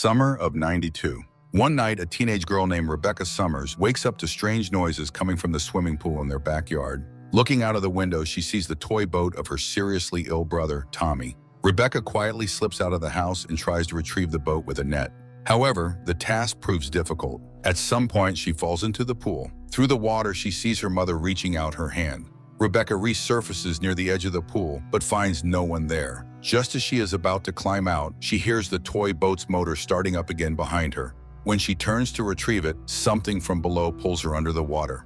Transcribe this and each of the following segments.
Summer of '92. One night, a teenage girl named Rebecca Summers wakes up to strange noises coming from the swimming pool in their backyard. Looking out of the window, she sees the toy boat of her seriously ill brother, Tommy. Rebecca quietly slips out of the house and tries to retrieve the boat with a net. However, the task proves difficult. At some point, she falls into the pool. Through the water, she sees her mother reaching out her hand. Rebecca resurfaces near the edge of the pool, but finds no one there. Just as she is about to climb out, she hears the toy boat's motor starting up again behind her. When she turns to retrieve it, something from below pulls her under the water.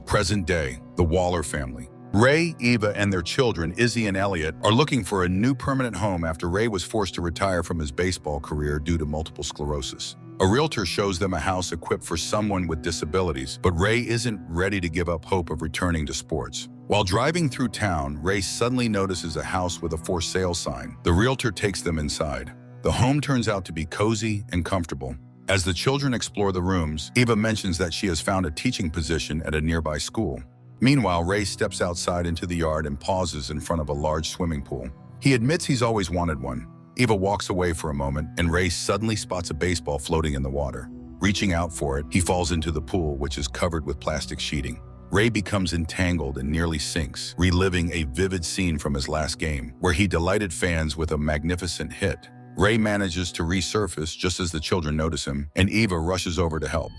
Present day, the Waller family. Ray, Eva, and their children, Izzy and Elliot, are looking for a new permanent home after Ray was forced to retire from his baseball career due to multiple sclerosis. A realtor shows them a house equipped for someone with disabilities, but Ray isn't ready to give up hope of returning to sports. While driving through town, Ray suddenly notices a house with a for sale sign. The realtor takes them inside. The home turns out to be cozy and comfortable. As the children explore the rooms, Eva mentions that she has found a teaching position at a nearby school. Meanwhile, Ray steps outside into the yard and pauses in front of a large swimming pool. He admits he's always wanted one. Eva walks away for a moment, and Ray suddenly spots a baseball floating in the water. Reaching out for it, he falls into the pool, which is covered with plastic sheeting. Ray becomes entangled and nearly sinks, reliving a vivid scene from his last game, where he delighted fans with a magnificent hit. Ray manages to resurface just as the children notice him, and Eva rushes over to help.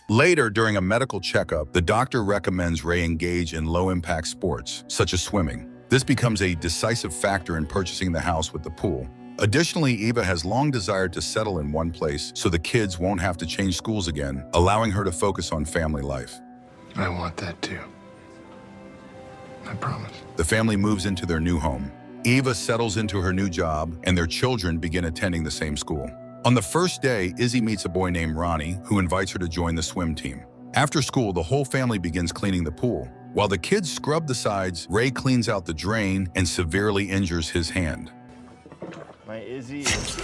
Later, during a medical checkup, the doctor recommends Ray engage in low-impact sports, such as swimming. This becomes a decisive factor in purchasing the house with the pool. Additionally, Eva has long desired to settle in one place so the kids won't have to change schools again, allowing her to focus on family life. I want that too. I promise. The family moves into their new home. Eva settles into her new job, and their children begin attending the same school. On the first day, Izzy meets a boy named Ronnie, who invites her to join the swim team. After school, the whole family begins cleaning the pool. While the kids scrub the sides, Ray cleans out the drain and severely injures his hand. My Izzy is...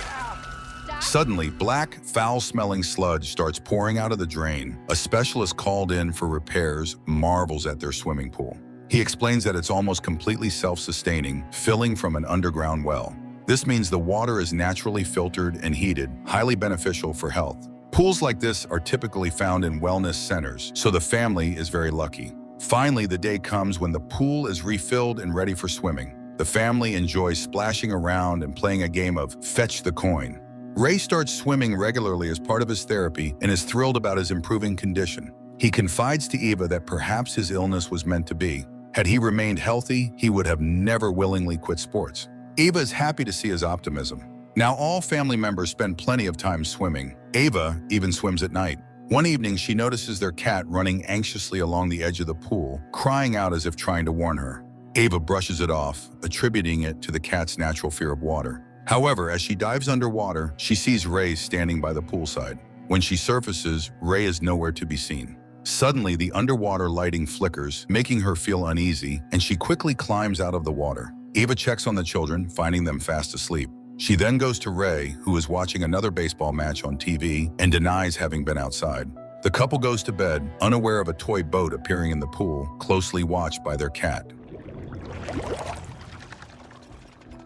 Suddenly, black, foul-smelling sludge starts pouring out of the drain. A specialist called in for repairs marvels at their swimming pool. He explains that it's almost completely self-sustaining, filling from an underground well. This means the water is naturally filtered and heated, highly beneficial for health. Pools like this are typically found in wellness centers, so the family is very lucky. Finally, the day comes when the pool is refilled and ready for swimming. The family enjoys splashing around and playing a game of fetch the coin. Ray starts swimming regularly as part of his therapy and is thrilled about his improving condition. He confides to Eva that perhaps his illness was meant to be. Had he remained healthy, he would have never willingly quit sports. Eva is happy to see his optimism. Now all family members spend plenty of time swimming. Eva even swims at night. One evening, she notices their cat running anxiously along the edge of the pool, crying out as if trying to warn her. Eva brushes it off, attributing it to the cat's natural fear of water. However, as she dives underwater, she sees Ray standing by the poolside. When she surfaces, Ray is nowhere to be seen. Suddenly, the underwater lighting flickers, making her feel uneasy, and she quickly climbs out of the water. Eva checks on the children, finding them fast asleep. She then goes to Ray, who is watching another baseball match on TV, and denies having been outside. The couple goes to bed, unaware of a toy boat appearing in the pool, closely watched by their cat.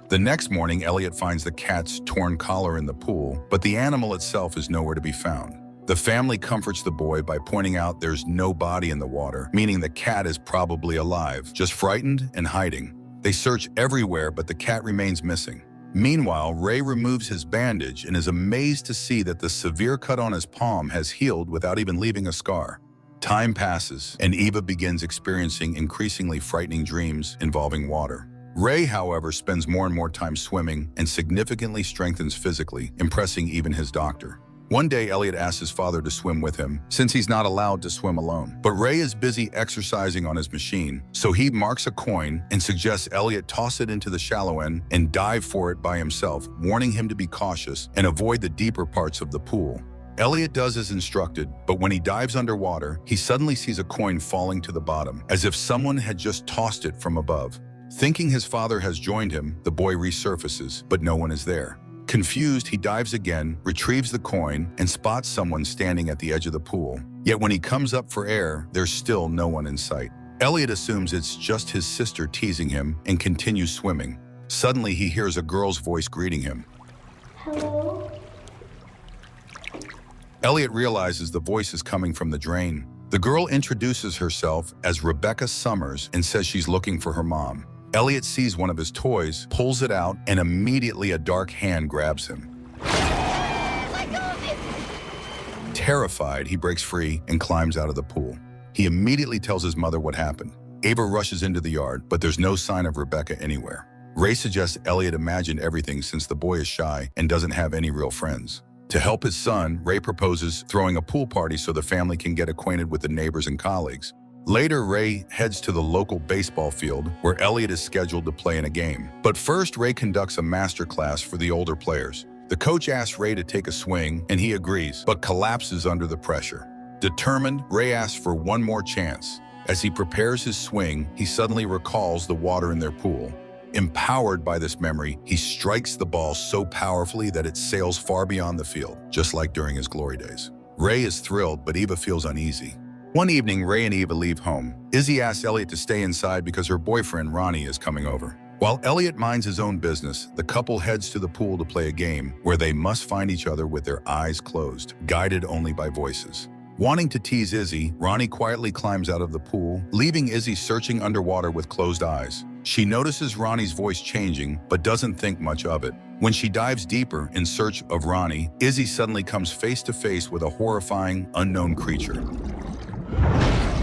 The next morning, Elliot finds the cat's torn collar in the pool, but the animal itself is nowhere to be found. The family comforts the boy by pointing out there's no body in the water, meaning the cat is probably alive, just frightened and hiding. They search everywhere, but the cat remains missing. Meanwhile, Ray removes his bandage and is amazed to see that the severe cut on his palm has healed without even leaving a scar. Time passes, and Eva begins experiencing increasingly frightening dreams involving water. Ray, however, spends more and more time swimming and significantly strengthens physically, impressing even his doctor. One day, Elliot asks his father to swim with him, since he's not allowed to swim alone. But Ray is busy exercising on his machine, so he marks a coin and suggests Elliot toss it into the shallow end and dive for it by himself, warning him to be cautious and avoid the deeper parts of the pool. Elliot does as instructed, but when he dives underwater, he suddenly sees a coin falling to the bottom, as if someone had just tossed it from above. Thinking his father has joined him, the boy resurfaces, but no one is there. Confused, he dives again, retrieves the coin, and spots someone standing at the edge of the pool. Yet when he comes up for air, there's still no one in sight. Elliot assumes it's just his sister teasing him and continues swimming. Suddenly, he hears a girl's voice greeting him. Hello? Elliot realizes the voice is coming from the drain. The girl introduces herself as Rebecca Summers and says she's looking for her mom. Elliot sees one of his toys, pulls it out, and immediately a dark hand grabs him. Terrified, he breaks free and climbs out of the pool. He immediately tells his mother what happened. Ava rushes into the yard, but there's no sign of Rebecca anywhere. Ray suggests Elliot imagined everything since the boy is shy and doesn't have any real friends. To help his son, Ray proposes throwing a pool party so the family can get acquainted with the neighbors and colleagues. Later, Ray heads to the local baseball field where Elliot is scheduled to play in a game. But first, Ray conducts a master class for the older players. The coach asks Ray to take a swing, and he agrees, but collapses under the pressure. Determined, Ray asks for one more chance. As he prepares his swing, he suddenly recalls the water in their pool. Empowered by this memory, he strikes the ball so powerfully that it sails far beyond the field, just like during his glory days. Ray is thrilled, but Eva feels uneasy. One evening, Ray and Eva leave home. Izzy asks Elliot to stay inside because her boyfriend, Ronnie, is coming over. While Elliot minds his own business, the couple heads to the pool to play a game where they must find each other with their eyes closed, guided only by voices. Wanting to tease Izzy, Ronnie quietly climbs out of the pool, leaving Izzy searching underwater with closed eyes. She notices Ronnie's voice changing, but doesn't think much of it. When she dives deeper in search of Ronnie, Izzy suddenly comes face to face with a horrifying, unknown creature.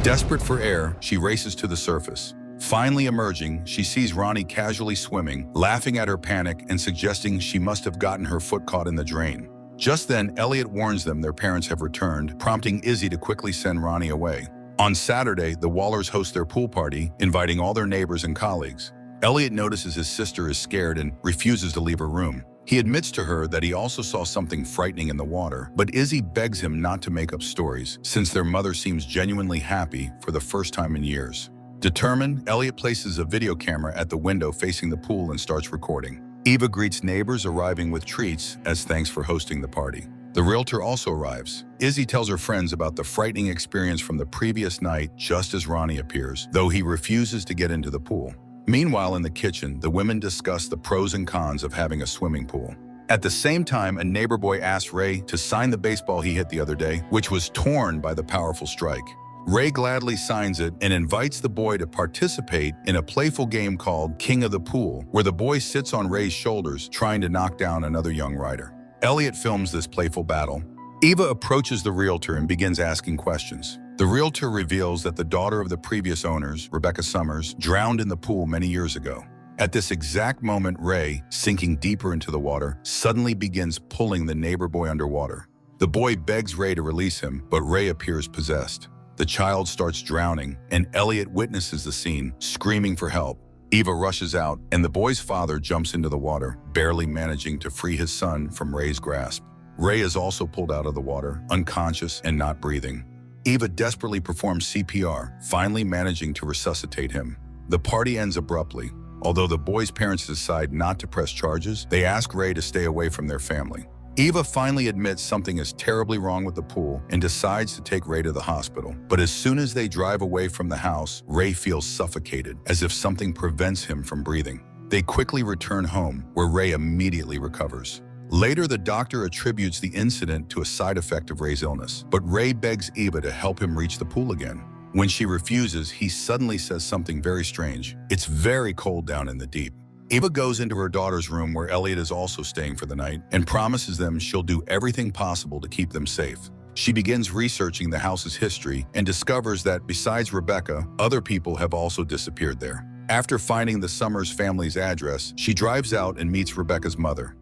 Desperate for air, she races to the surface. Finally emerging, she sees Ronnie casually swimming, laughing at her panic and suggesting she must have gotten her foot caught in the drain. Just then, Elliot warns them their parents have returned, prompting Izzy to quickly send Ronnie away. On Saturday, the Wallers host their pool party, inviting all their neighbors and colleagues. Elliot notices his sister is scared and refuses to leave her room. He admits to her that he also saw something frightening in the water, but Izzy begs him not to make up stories, since their mother seems genuinely happy for the first time in years. Determined, Elliot places a video camera at the window facing the pool and starts recording. Eva greets neighbors arriving with treats as thanks for hosting the party. The realtor also arrives. Izzy tells her friends about the frightening experience from the previous night just as Ronnie appears, though he refuses to get into the pool. Meanwhile, in the kitchen, the women discuss the pros and cons of having a swimming pool. At the same time, a neighbor boy asks Ray to sign the baseball he hit the other day, which was torn by the powerful strike. Ray gladly signs it and invites the boy to participate in a playful game called King of the Pool, where the boy sits on Ray's shoulders trying to knock down another young rider. Elliot films this playful battle. Eva approaches the realtor and begins asking questions. The realtor reveals that the daughter of the previous owners, Rebecca Summers, drowned in the pool many years ago. At this exact moment, Ray, sinking deeper into the water, suddenly begins pulling the neighbor boy underwater. The boy begs Ray to release him, but Ray appears possessed. The child starts drowning, and Elliot witnesses the scene, screaming for help. Eva rushes out, and the boy's father jumps into the water, barely managing to free his son from Ray's grasp. Ray is also pulled out of the water, unconscious and not breathing. Eva desperately performs CPR, finally managing to resuscitate him. The party ends abruptly. Although the boy's parents decide not to press charges, they ask Ray to stay away from their family. Eva finally admits something is terribly wrong with the pool and decides to take Ray to the hospital. But as soon as they drive away from the house, Ray feels suffocated, as if something prevents him from breathing. They quickly return home, where Ray immediately recovers. Later, the doctor attributes the incident to a side effect of Ray's illness, but Ray begs Eva to help him reach the pool again. When she refuses, he suddenly says something very strange. It's very cold down in the deep. Eva goes into her daughter's room, where Elliot is also staying for the night, and promises them she'll do everything possible to keep them safe. She begins researching the house's history and discovers that, besides Rebecca, other people have also disappeared there. After finding the Summers family's address, she drives out and meets Rebecca's mother.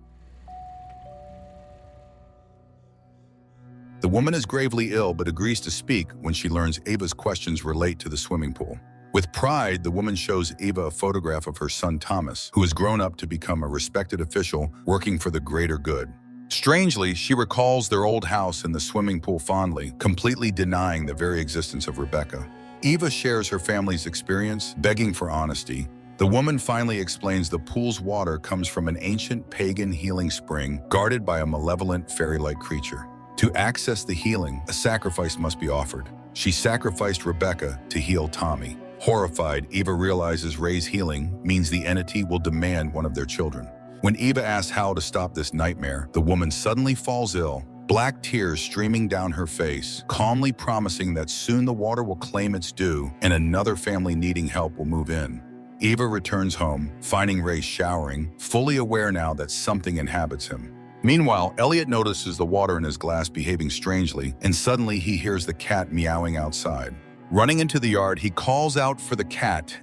The woman is gravely ill but agrees to speak when she learns Eva's questions relate to the swimming pool. With pride, the woman shows Eva a photograph of her son Thomas, who has grown up to become a respected official working for the greater good. Strangely, she recalls their old house and the swimming pool fondly, completely denying the very existence of Rebecca. Eva shares her family's experience, begging for honesty. The woman finally explains the pool's water comes from an ancient pagan healing spring guarded by a malevolent fairy-like creature. To access the healing, a sacrifice must be offered. She sacrificed Rebecca to heal Tommy. Horrified, Eva realizes Ray's healing means the entity will demand one of their children. When Eva asks how to stop this nightmare, the woman suddenly falls ill, black tears streaming down her face, calmly promising that soon the water will claim its due and another family needing help will move in. Eva returns home, finding Ray showering, fully aware now that something inhabits him. Meanwhile, Elliot notices the water in his glass behaving strangely, and suddenly he hears the cat meowing outside. Running into the yard, he calls out for the cat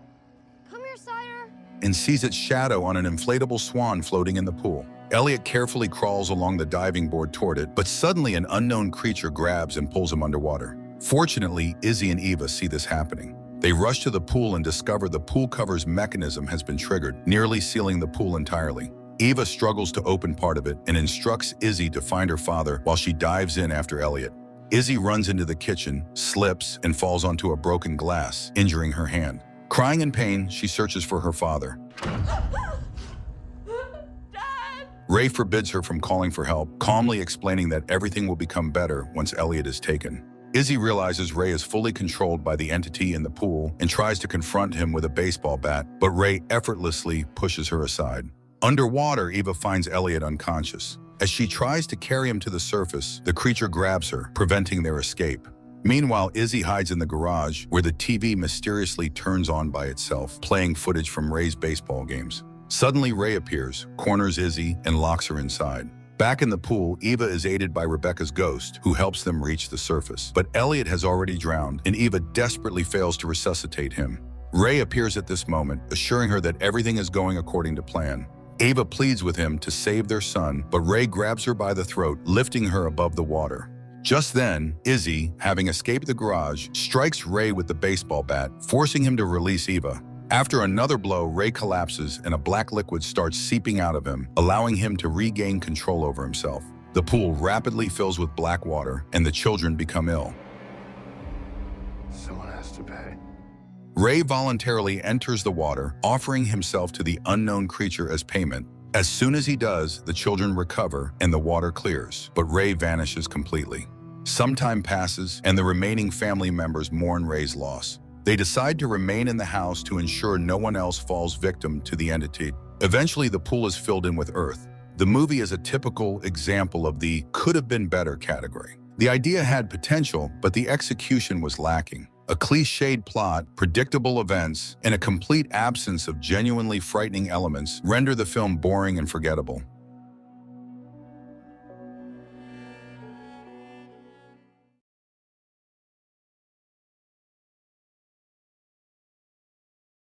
Come here, sire. and sees its shadow on an inflatable swan floating in the pool. Elliot carefully crawls along the diving board toward it, but suddenly an unknown creature grabs and pulls him underwater. Fortunately, Izzy and Eva see this happening. They rush to the pool and discover the pool cover's mechanism has been triggered, nearly sealing the pool entirely. Eva struggles to open part of it and instructs Izzy to find her father while she dives in after Elliot. Izzy runs into the kitchen, slips, and falls onto a broken glass, injuring her hand. Crying in pain, she searches for her father. Dad! Ray forbids her from calling for help, calmly explaining that everything will become better once Elliot is taken. Izzy realizes Ray is fully controlled by the entity in the pool and tries to confront him with a baseball bat, but Ray effortlessly pushes her aside. Underwater, Eva finds Elliot unconscious. As she tries to carry him to the surface, the creature grabs her, preventing their escape. Meanwhile, Izzy hides in the garage, where the TV mysteriously turns on by itself, playing footage from Ray's baseball games. Suddenly, Ray appears, corners Izzy, and locks her inside. Back in the pool, Eva is aided by Rebecca's ghost, who helps them reach the surface. But Elliot has already drowned, and Eva desperately fails to resuscitate him. Ray appears at this moment, assuring her that everything is going according to plan. Eva pleads with him to save their son, but Ray grabs her by the throat, lifting her above the water. Just then, Izzy, having escaped the garage, strikes Ray with the baseball bat, forcing him to release Eva. After another blow, Ray collapses and a black liquid starts seeping out of him, allowing him to regain control over himself. The pool rapidly fills with black water, and the children become ill. Someone has to pay. Ray voluntarily enters the water, offering himself to the unknown creature as payment. As soon as he does, the children recover and the water clears, but Ray vanishes completely. Some time passes, and the remaining family members mourn Ray's loss. They decide to remain in the house to ensure no one else falls victim to the entity. Eventually, the pool is filled in with earth. The movie is a typical example of the could-have-been-better category. The idea had potential, but the execution was lacking. A cliched plot, predictable events, and a complete absence of genuinely frightening elements render the film boring and forgettable.